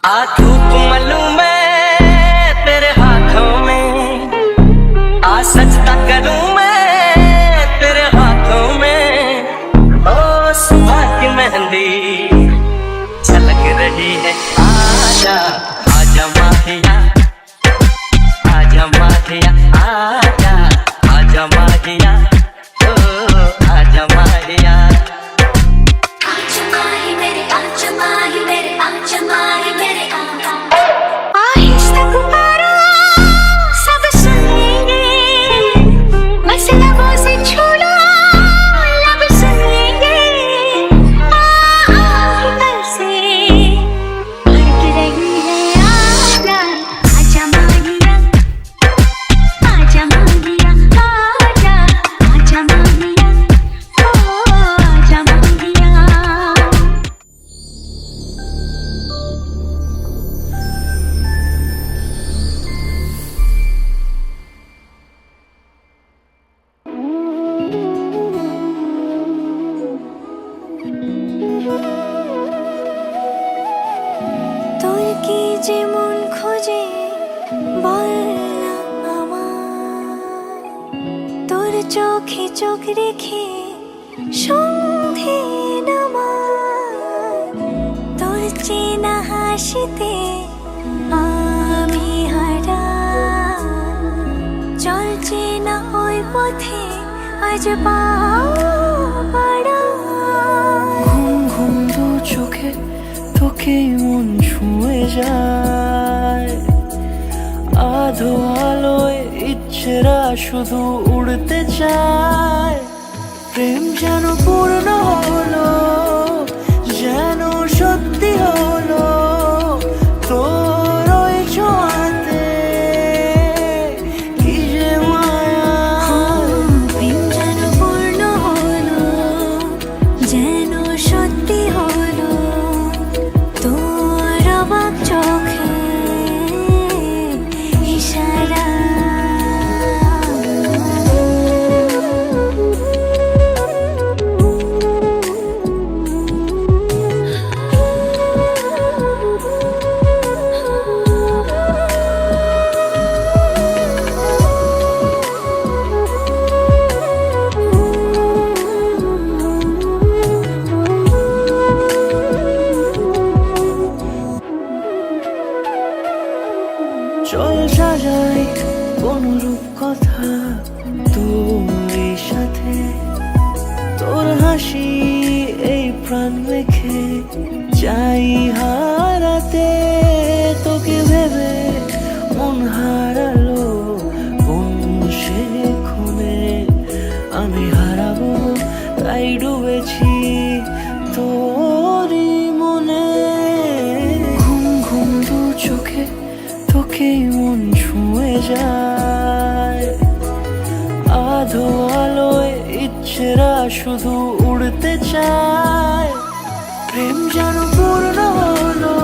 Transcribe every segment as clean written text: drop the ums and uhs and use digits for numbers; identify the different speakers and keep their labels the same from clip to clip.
Speaker 1: आ धूप मलूं मैं तेरे हाथों में, आ सजदा करूं मैं तेरे हाथों में। ओ सुबह की मेहंदी छलक रही है, आजा आजा माहिया, आजा माहिया, आजा आजा माहिया, ओ आजा माहिया।
Speaker 2: आजा माही मेरे, आजा माही मेरे, आजा माही मेरे। যেমন খোঁজে বল না আমার, তোর চোখে চোখ রেখে সন্ধে নামার, তোর চেনা হাসিতে আমি হারা, চল চেনা ওই পথে আজ পাড়া।
Speaker 3: ঘুম ঘুম দু চোখে তোকে মন ছুঁয়ে যায়, আধো আলোয় ইচ্ছেরা শুধু উড়তে চায়। প্রেম যেন পূর্ণ হলো, যেন সত্যি হলো, তোর ওই ছোঁয়াতে কি যে মায়া।
Speaker 2: প্রেম যেন পূর্ণ হলো, যেন সত্যি হলো, তোর অবাক চোখে ইশারা।
Speaker 3: চল সাজাই কোন রূপ কথা তোর সাথে, তোর হাসি এই প্রাণ রেখে চাই হারাতে। তোকে ভেবে মন হারালো কোন সে ক্ষণে, আমি হারাবো তাই ডুবেছি তোরই মনে। ঘুম ঘুম দু চোখে তোকে মন ছুঁয়ে যায়, আধো আলোয় ইচ্ছেরা শুধু উড়তে চায়। প্রেম যেন পূর্ণ হলো,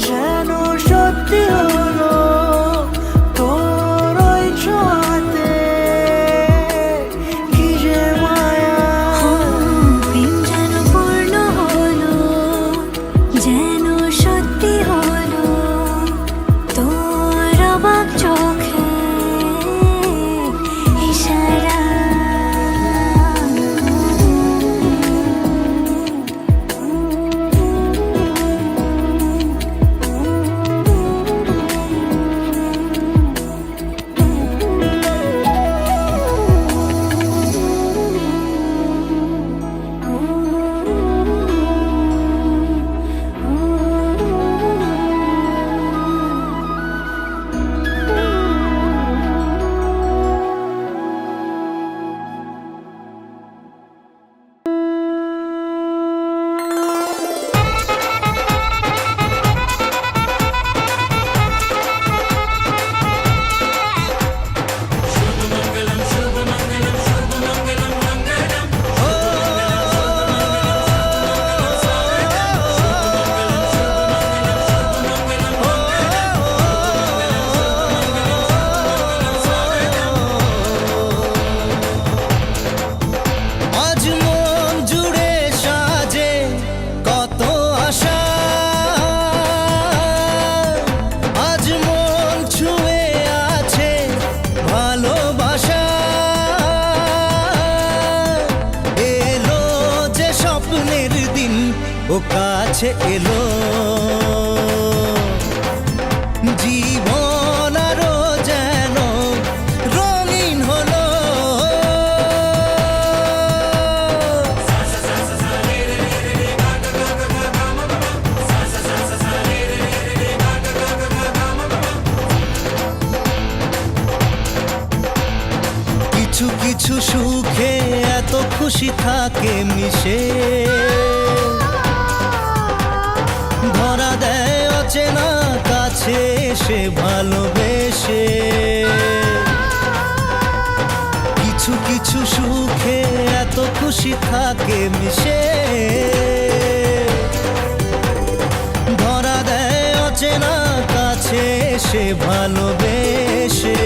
Speaker 3: যেন সত্যি হলো, তোর ওই ছোঁয়াতে কি যে মায়া।
Speaker 2: প্রেম যেন পূর্ণ হলো, যেন সত্যি হলো, তোর অবাক চোখে ইশারা।
Speaker 3: কাছে এলো জীবন আরো যেন রঙিন হলো। কিছু কিছু সুখে এত খুশি থাকে মিশে, ধরা দেয় অচেনা কাছে এসে ভালোবেসে। কিছু কিছু সুখে এত খুশি থাকে মিশে, ধরা দেয় অচেনা কাছে এসে ভালোবেসে।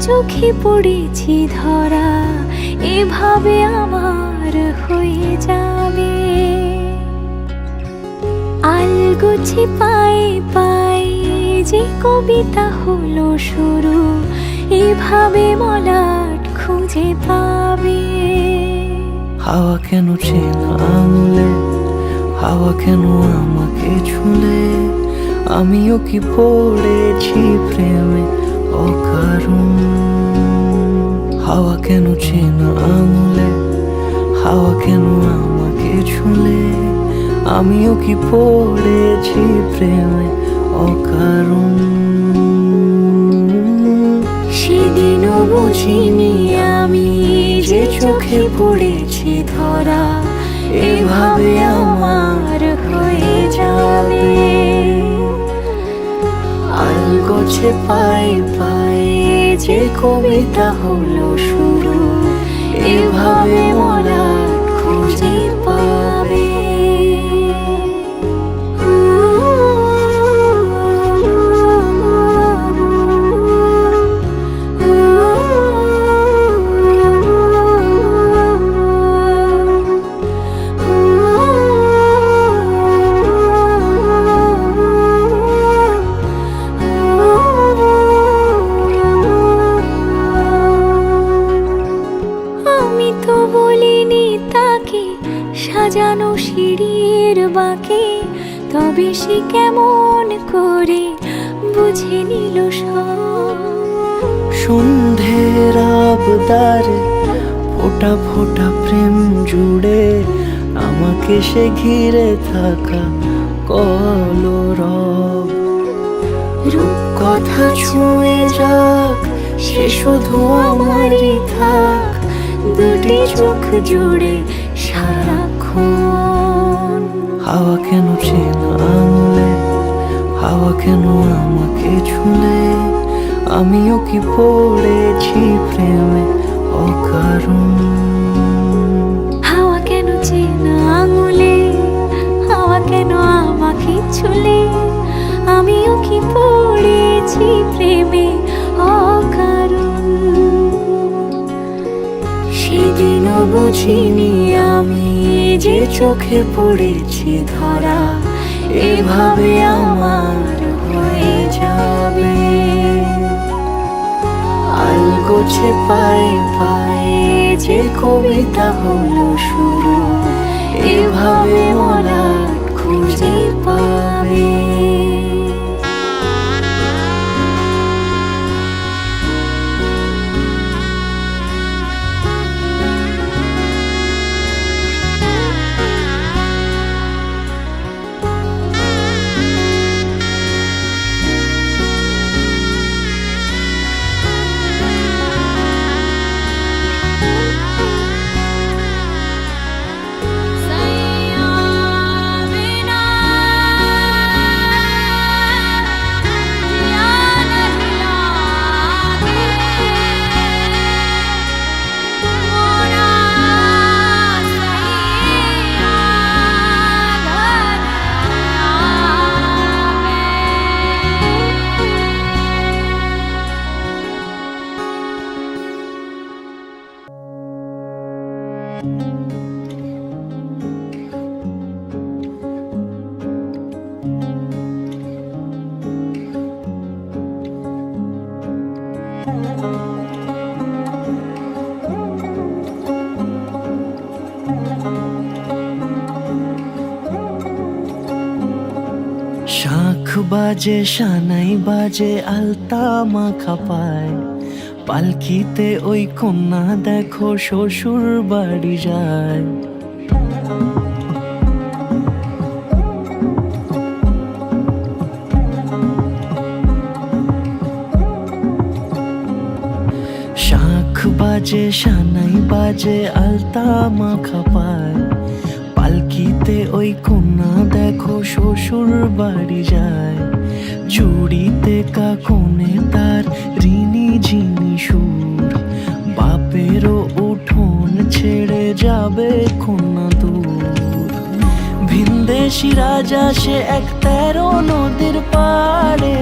Speaker 4: চোখে পড়েছি ধরা, এভাবে আমার হয়ে যাবে। আলগোছে পায়ে পায়ে যে কবিতা হলো শুরু, এভাবে মলাট খুঁজে পাবে।
Speaker 3: হাওয়া কেন চেনা আঙুলে, হাওয়া কেন আমাকে ছুলে, আমিও কি পড়েছি প্রেমে অকারণ। হাওয়া কেন চেনা আঙুলে, হাওয়া কেন আমাকে ছুলে, আমিও কি পড়েছি প্রেমে অকারণ।
Speaker 4: সেদিনও বুঝিনি আমি যে চোখে পড়েছি ধরা, এভাবে আমার হয়ে যাবে। আলগোছে পায়ে পায়ে যে কবিতা হলো শুরু, এভাবে মোরা খুঁজে পাবে। সাজানো সিঁড়ির বাঁকে, তবে সে কেমন করে বুঝে নিল সব।
Speaker 3: সন্ধ্যের আবদারে ফোঁটা ফোঁটা প্রেম জুড়ে আমাকে সে ঘিরে থাকা কলরব।
Speaker 4: রূপকথা ছুঁয়ে যাক, সে শুধু আমারই থাক, দুটি চোখ জুড়ে সারাক্ষণ।
Speaker 3: হাওয়া কেন চেনা আঙুলে, হাওয়া কেন আমাকে ছুলে, আমিও কি পড়েছি প্রেমে অকারণ।
Speaker 4: হাওয়া কেন চেনা আঙুলে, হাওয়া কেন আমাকে ছুলে, আমিও কি পড়েছি প্রেমে অকারণ। সেদিনও বুঝিনি আমি যে চোখে পড়েছি ধরা, এভাবে আমার হয়ে যাবে। আলগোছে পায়ে পায়ে যে কবিতা হলো শুরু, এভাবে মলাট খুঁজে পাবে।
Speaker 3: শাঁখ বাজে সানাই বাজে আলতা মাখা পায়, পালকিতে ওই কন্যা দেখো শ্বশুর বাড়ি যায়। শাঁখ বাজে সানাই বাজে আলতা মাখা পায়, পালকিতে ওই কন্যা দেখো শ্বশুর বাড়ি যায়। চুড়িতে কাকনে তার ঋণী ঝিনি সুর, বাপেরও উঠোন ছেড়ে যাবে কন্যা দূর। ভিনদেশি রাজা সে এক 13 নদীর পাড়ে,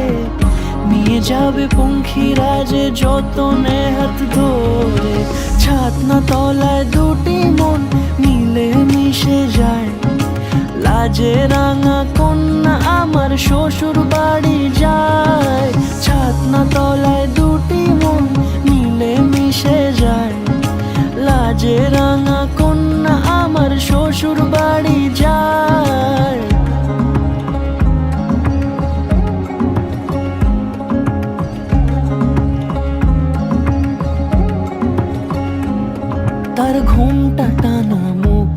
Speaker 3: নিয়ে যাবে পঙ্খিরাজে যতনে হাত ধরে। ছাতনা তলায় দুটি মন মিলে মিশে যায়, লাজে রাঙা কন্যা আমার শ্বশুর বাড়ি যায়। ছাতনা তলায় দুটি মন মিলে মিশে যায়, লাজে রাঙা কন্যা আমার শ্বশুর বাড়ি যায়। তার ঘোমটা টানা মুখ,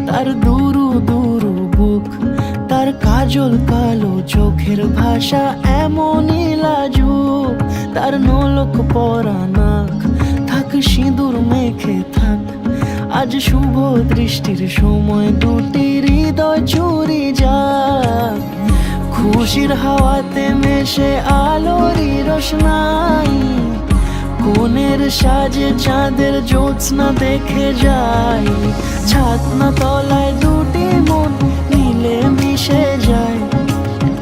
Speaker 3: তার দুরু দুরু বুক, তার কাজল কালো চোখের ভাষা এমনই লাজুক। তার নোলক পরা নাক, থাক সিঁদুর মেখে থাক, আজ শুভ দৃষ্টির সময় দুটি হৃদয় চুরি যাক। খুশির হাওয়াতে মেশে আলোরই রোশনাই, কোণের সাজে চাঁদের জ্যোৎস্না দেখে যাই। ছাতনা তলায় দুটি মন মিলে মিশে যায়,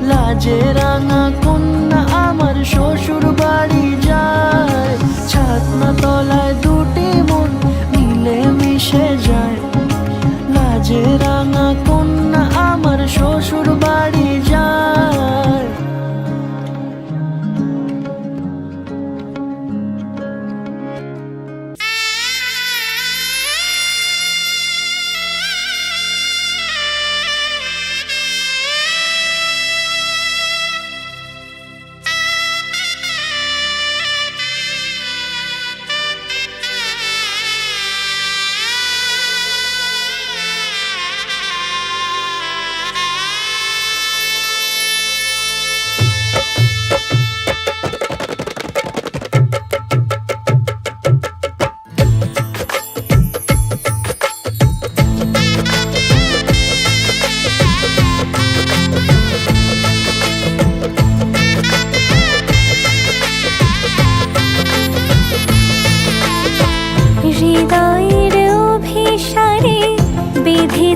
Speaker 3: লাজে রাঙা কন্যা আমার শ্বশুর বাড়ি যায়। ছাতনা তলায় দুটি মন মিলে মিশে যায়, লাজে রাঙা কন্যা আমার শ্বশুর বাড়ি যায়।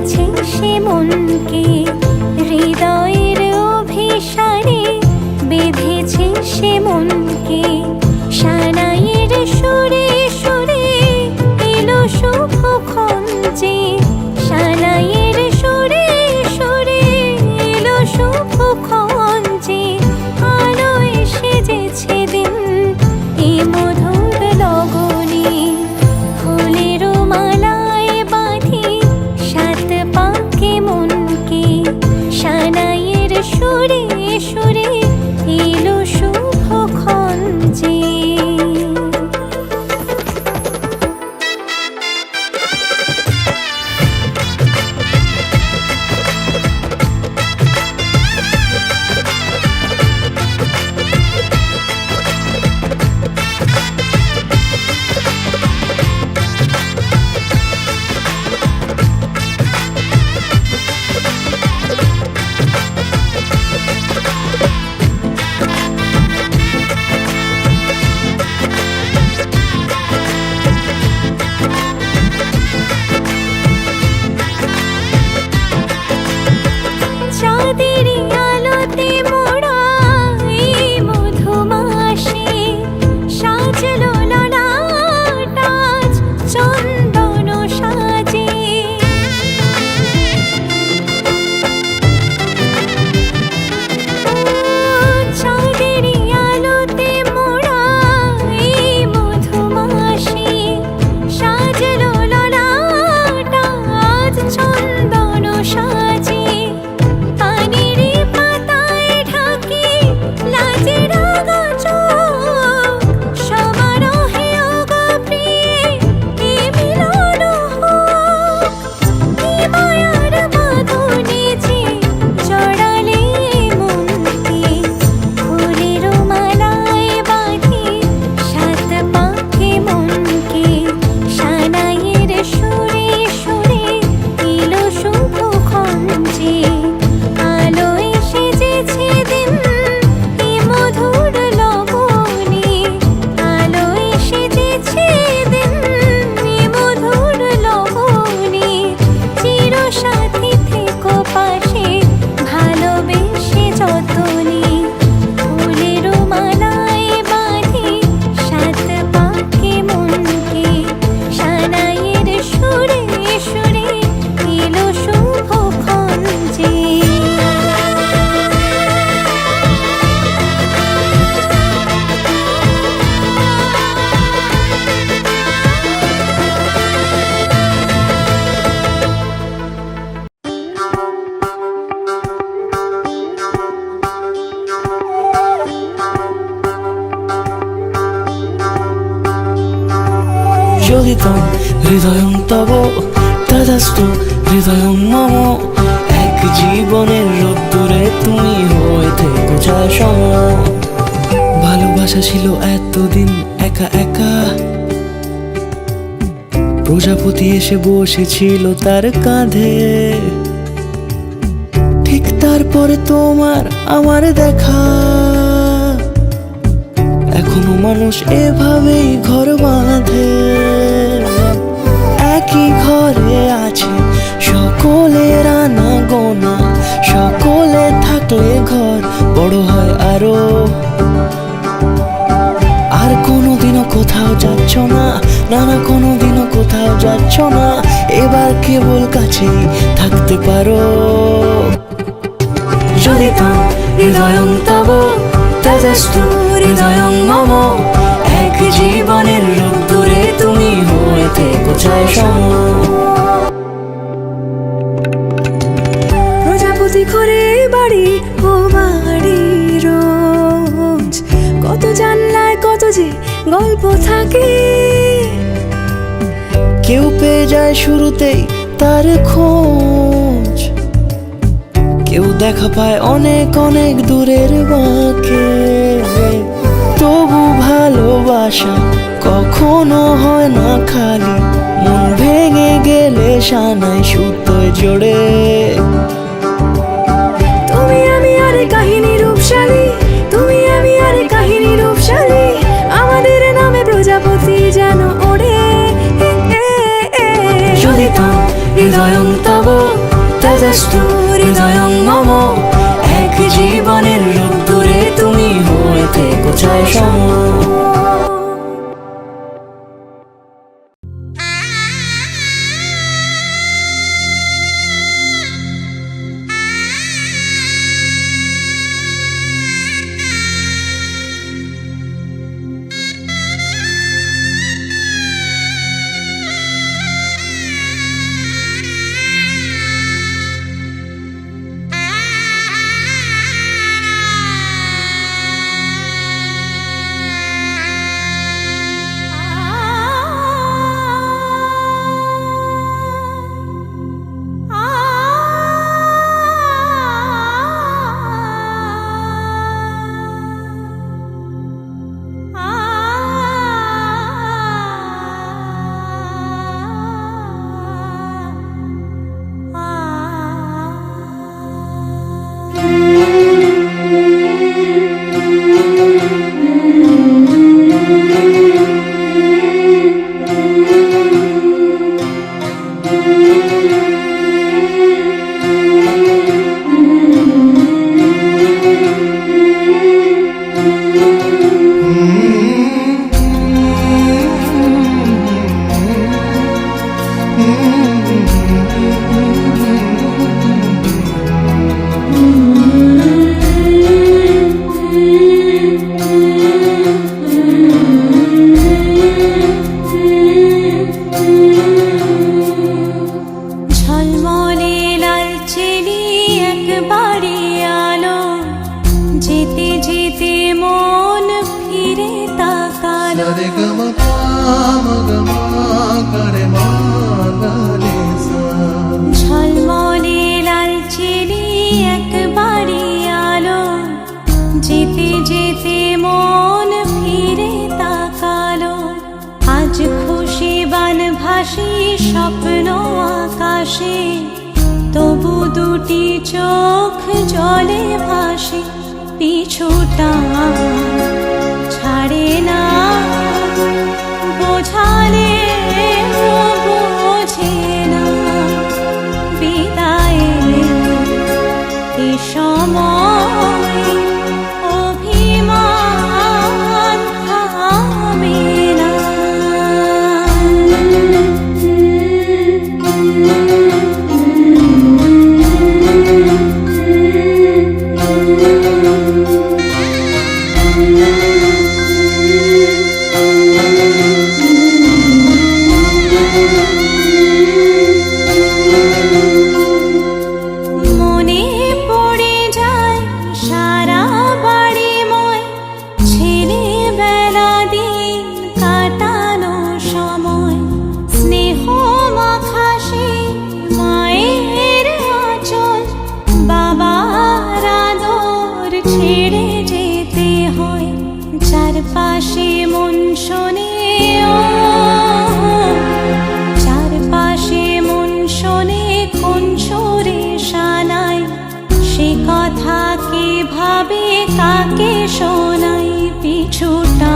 Speaker 2: বেঁধেছে সে মনকে, হৃদয়ের অভিসারে বেঁধেছে সে মনকে। সানাইয়ের সুরে সুরে এলো শুভক্ষণ যে, সানাইয়ের সুরে সুরে এলো শুভক্ষণ যে। আলোয় সেজেছে দিন এ মধুর লগনে, ফুলের মালায় বাঁধি সাত পাকে মনকে। সানাইয়ের সুরে সুরে এলো শুভক্ষণ যে। চাঁদের আলোতে মোড়া এই মধুমাসে সাজলো ললাট আজ চন্দন সাজে। চাঁদের আলোতে মোড়া এই মধুমাসে সাজলো ললাট আজ চন্দন সাজে। পানির পাতায় ঢাকি লাজের আগা চোখ, সমারোহে ওগো প্রিয়ে এ মিলন হোক। কি মায়ার বাঁধনে যে জড়ালে মনকে, ফুলের মালায় বাঁধি সাত পাকে মনকে। সানাইয়ের সুরে সুরে এলো শুভক্ষণ যে, আলোয় সেজেছে দিন এ মধুর লগনে। আলোয় সেজেছে দিন এ মধুর লগনে। চিরসাথী থেকো পাশে ভালোবেসে যতনে, ফুলের মালায় বাঁধি সাত পাকে মনকে। সানাইয়ের সুরে সুরে এলো শুভক্ষণ যে।
Speaker 3: যোগিতং হৃদয়ং তব তদাস্তু হৃদয়ং মম। এক জীবনের রোদ্দুরে তুমি হয়ে থেকো যায় সম। ভালোবাসা ছিল এতদিন একা একা, প্রজাপতি এসে বসেছিল তার কাঁধে। ঠিক তারপরে তোমার আমার দেখা, এখনো মানুষ এভাবেই ঘর বাঁধে। একই ঘরে আছে সকলের আনা গোনা, সকলে থাকলে ঘর বড় হয় আরো। আর কোনোদিনও কোথাও যাচ্ছ না, না না কোনোদিনও কোথাও যাচ্ছ না। এবার কেবল কাছেই থাকতে পারো। যদি তাম হৃদয়ং তব তদাস্তু হৃদয়ং মম। এক জীবনের রোদ্দুরে তুমি হয়ে থেকো যায় সম।
Speaker 4: প্রজাপতি করে বাড়ি ও বাড়ি রোজ, কত জানলায় কত যে গল্প থাকে।
Speaker 3: কেউ পেয়ে যায় শুরুতেই তার খোঁজ, কেউ দেখা পায় অনেক অনেক দূরের বাঁকে। তবু ভালোবাসা কখনো হয় না খালি, মন ভেঙে গেলে সানাই সুতোয় জোড়ে।
Speaker 4: তুমি আমি আর কাহিনী রূপশালী, তুমি আমি আর কাহিনী রূপশালী। আমাদের নামে প্রজাপতি যেন ওড়ে।
Speaker 3: যদি তাম হৃদয়ং তব তদাস্তু হৃদয়ং মম, এক জীবনের রোদ্দুরে তুমি হয়ে থেকো ছায়া সম।
Speaker 2: ঝলমলে লাল চেলি একবারে আলো, যেতে যেতে মন ফিরে তাকালো। ঝলমলে লাল চেলি একবারে আলো, যেতে যেতে মন ফিরে তাকালো। আজ খুশি বান ভাসি স্বপ্ন আকাশে, তবু দুটি চোখ জলে ভাসে। পিছুটা ছাড়ে না, বোঝালে বোঝে না। বিদায়ের এ সময় অভিমান থামে না। মনে পড়ে যায় সারা বাড়িময়, ছেলেবেলা দিন কাটানো সময়। স্নেহ মাখা সেই মায়ের আঁচল, বাবার আদর ছেড়ে যেতে হয়। চারপাশে মন শোনে ও, চারপাশে মন শোনে কোন সুরে শানাই। সে কথা কে ভাবে কাকে শোনাই। পিছুটা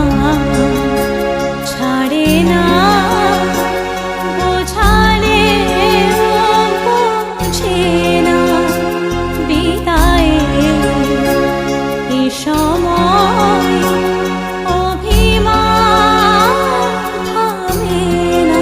Speaker 2: ছাড়ে না, বোঝালে বোঝে না। বিদায়ের এ সময় অভিমান থামে না।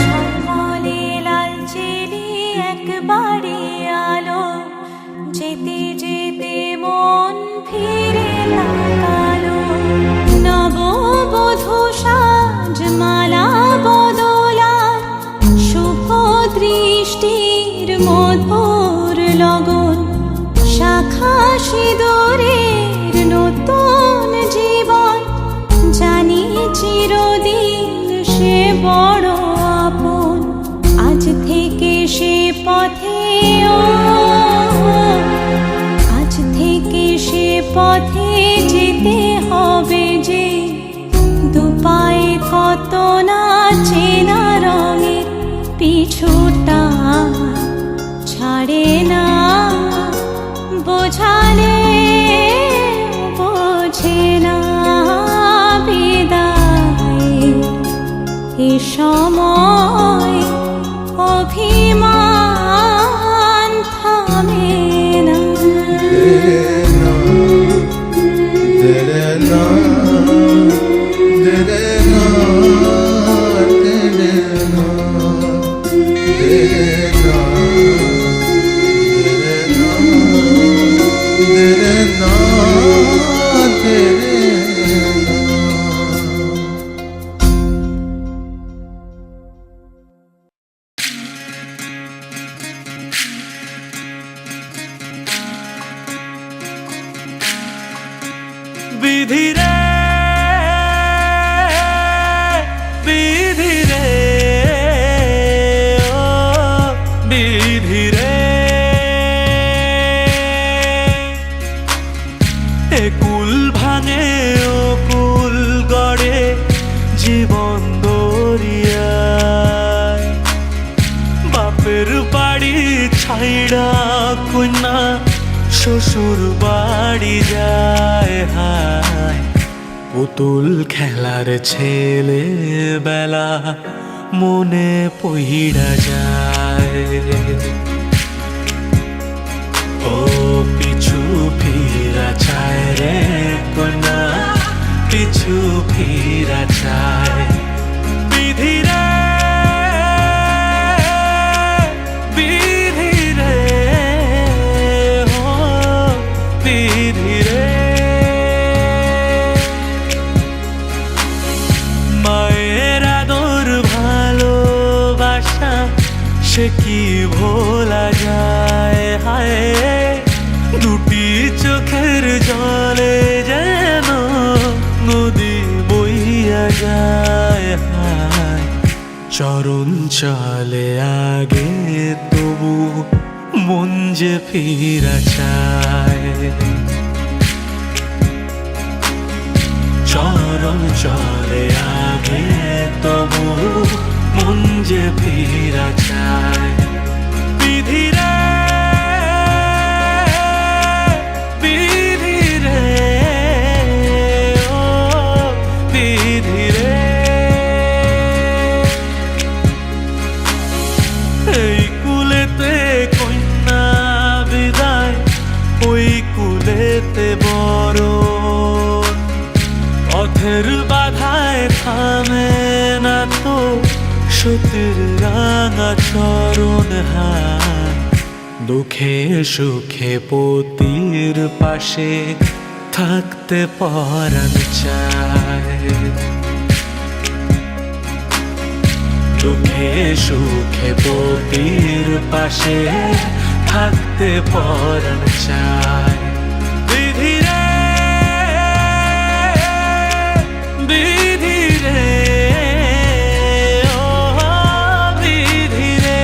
Speaker 2: ঝলমলে লাল চেলি একবারে আলো, যেতে যেতে মন ফিরে তাকালো। নববধূ সাজ মালা বদলার, শুভ দৃষ্টির মধুর লগন। শাখা সিঁদুরের নতুন জীবন, জানি চিরদিন সে বড় আপন। আজ থেকে সে পথে ও, আজ থেকে সে পথে যেতে হবে যে। দুপায়ে
Speaker 5: কত না চেনা রঙের পিছুটা ছাড়ে না, বোঝালে বোঝে না বিদায়। এ সময় অভিমান থামে না।
Speaker 6: বিধি রে বিধি রে ও বিধি রে, এ কুল ভাঙে ও কুল গড়ে জীবন দরিয়ায়। বাপের বাড়ি ছাইড়া কন্যা শ্বশুর বাড়ি যায় হায়। পুতুল খেলার ছেলে বেলা মনে পইড়া যায়। ও পিছু ফিরা চায় রে কন্যা, পিছু ফিরা চায়। বিধি রে বিধি রে ও বিধি রে, মায়ের আদর ভালোবাসা সে কি ভোলা যায় হায়। দুটি চোখের জলে যেন নদী বইয়া যায় হায়। চরণ চলে আগে তবু মন যে ফিরা চায়। চরণ চলে আগে তবু মন যে ফিরা চায়। বিধি রে বিধি রে ও বিধি রে, এই কুলেতে কন্যা বিদায়, ওই কুলেতে বড় পথের বাধায় থামে না তো সতীর রাঙা চরণ হায়। দুঃখে সুখে পতির পাশে থাকতে পরাণ চায়। দুঃখে সুখে পতির পাশে থাকতে পরাণ চায়। বিধি রে বিধি রে ও বিধি রে।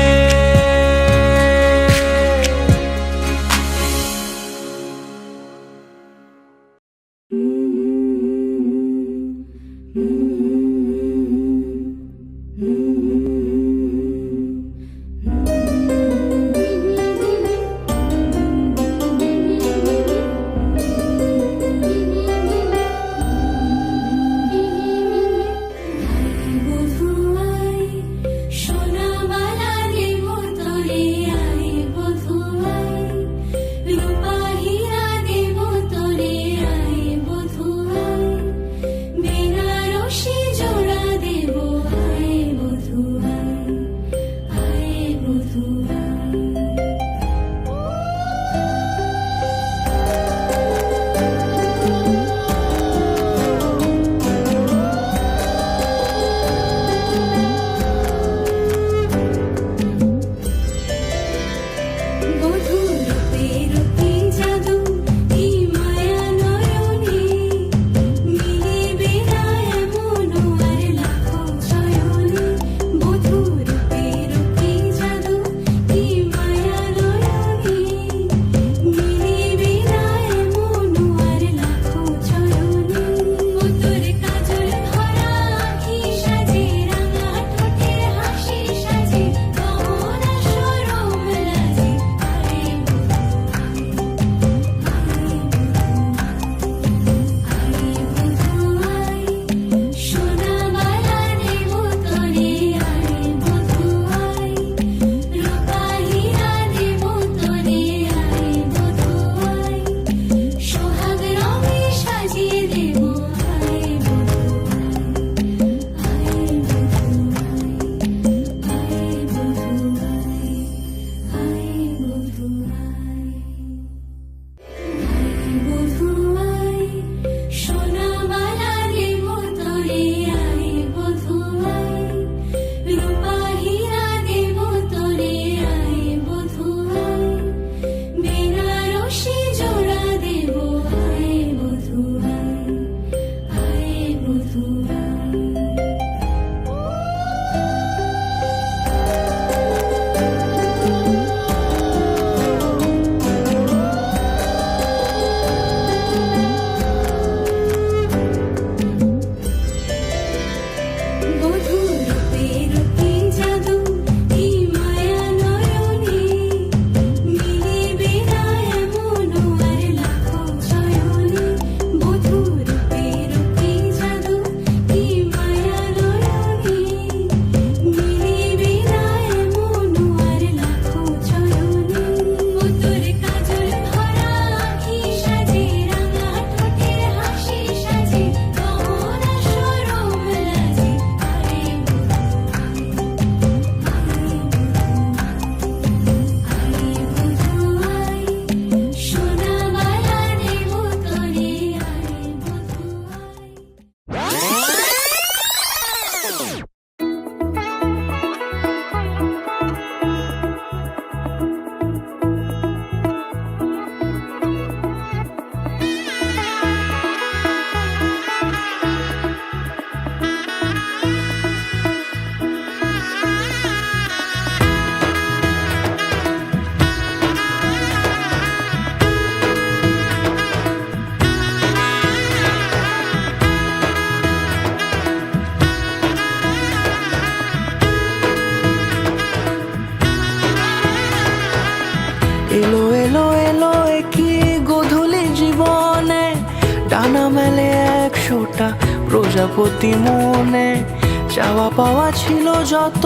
Speaker 3: এলো এলো এলো কি গোধূলি জীবনে, ডানা মেলে 100টা প্রজাপতি মনে। চাওয়া পাওয়া ছিল যত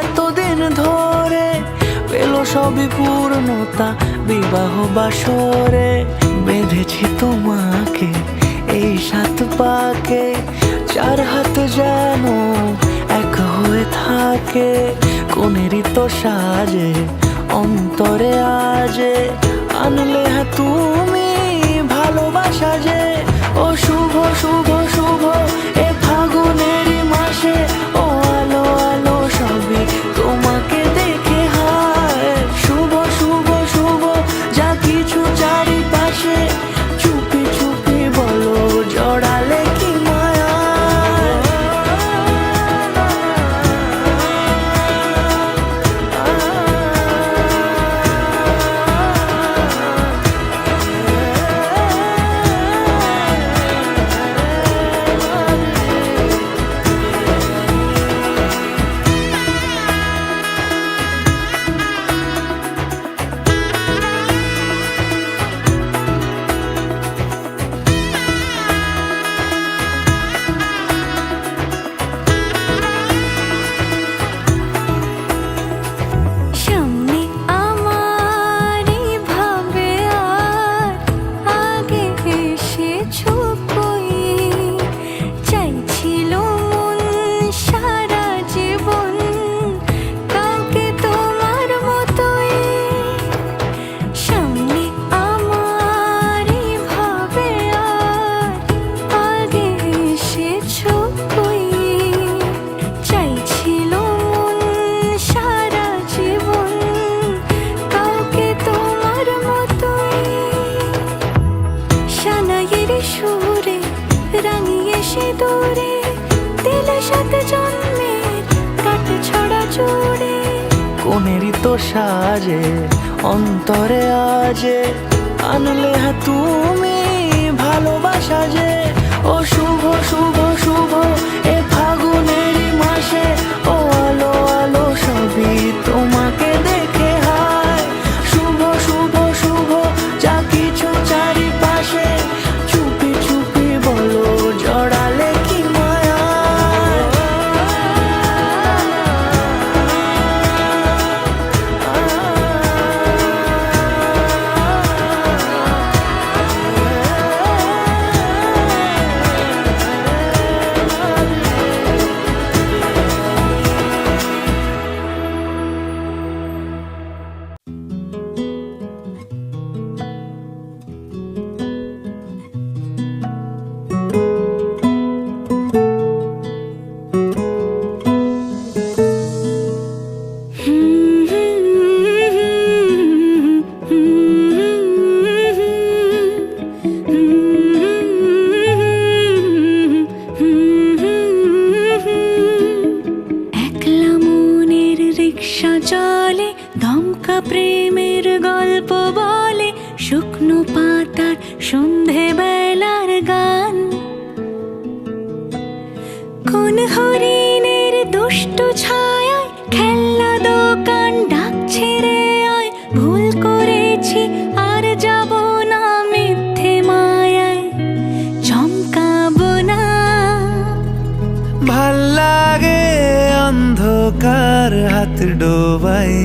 Speaker 3: এতদিন ধরে, পেল সবই পূর্ণতা বিবাহ বাসরে। বেঁধেছি তোমাকে এই 7 পাকে, 4 হাত যেন এক হয়ে থাকে। কোনেরই তো সাজে অন্তরে আজে, আনলে তুমি ভালোবাসা যে। ও শুভ শুভ শুভ এ ফাগুনেরই মাসে, ও আলো আলো সবই তোমাকে দেখে হায়। শুভ শুভ শুভ যা কিছু চারিপাশে, চুপি চুপি বলো জড়ালে কি মায়া।
Speaker 4: সামনে আমারই ভাবে আর আগে এসেছো কই, চাইছিল মন সারা জীবন কাউকে তোমার মতোই। সামনে আমারই ভাবে আর আগে এসেছো কই, চাইছিল মন সারা জীবন কাউকে তোমার মতোই। সানাইয়ের সুরে রাঙিয়ে সে দূরে, দিলে 7 জন্মের কাট ছড়া জোড়ে।
Speaker 3: কোনেরই তো সাজে অন্তরে আজে, আনলে তুমি ভালোবাসা যে। ও শুভ শুভ শুভ এ ফাগুনেরই মাসে, ও আলো আলো সবই তোমাকে দেখে হায়। শুভ শুভ শুভ যা কিছু চারিপাশে, চুপি চুপি বলো জড়ালে কি মায়া।
Speaker 4: একলা মনের রিক্সা চলে, দমকা প্রেমের গল্প বলে, শুকনো পাতার সন্ধে বেলার গান। কোন হরিণের দুষ্ট ছায়ায় খেলনা দোকান ডাকছে রে আয়। ভুল করেছি আর যাব না মিথ্যে মায়ায়, চমকাবো না।
Speaker 6: ভাল লাগে অন্ধকার হাত ডোবাই,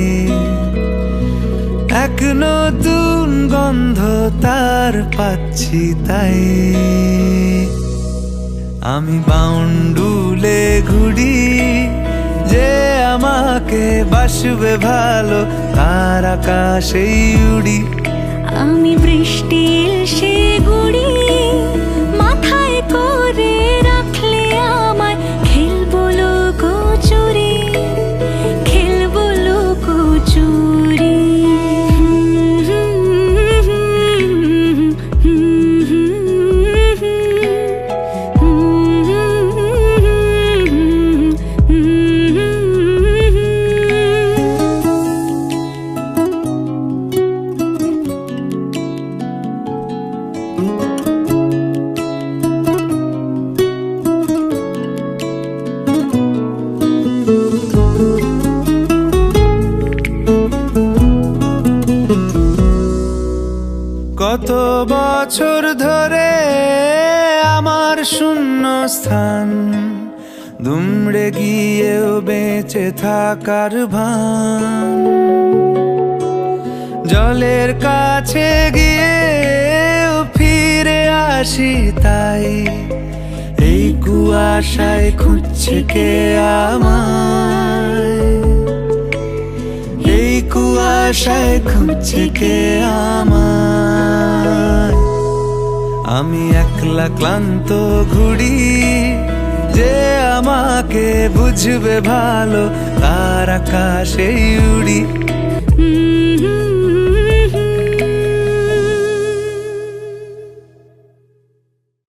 Speaker 6: এক নতুন গন্ধ তার পাচ্ছি তাই। আমি বাউন্ডুলে ঘুরি, যে আমাকে বাসবে ভালো তার আকাশেই উড়ি।
Speaker 4: আমি বৃষ্টির সে গুড়ি, মাথায় করে রাখলে আমায় খেলবো লোক
Speaker 6: বছর ধরে আমার শূন্য স্থান দুমড়ে গিয়েও বেঁচে থাকার ভান জলের কাছে গিয়ে ফিরে আসি তাই এই কুয়াশায় খুঁজছে কে আমায় এই কুয়াশায় খুঁজছে কে আমায় আমি একলা ক্লান্ত ঘুরি যে আমাকে বুঝবে ভালো তার আকাশেই উড়ি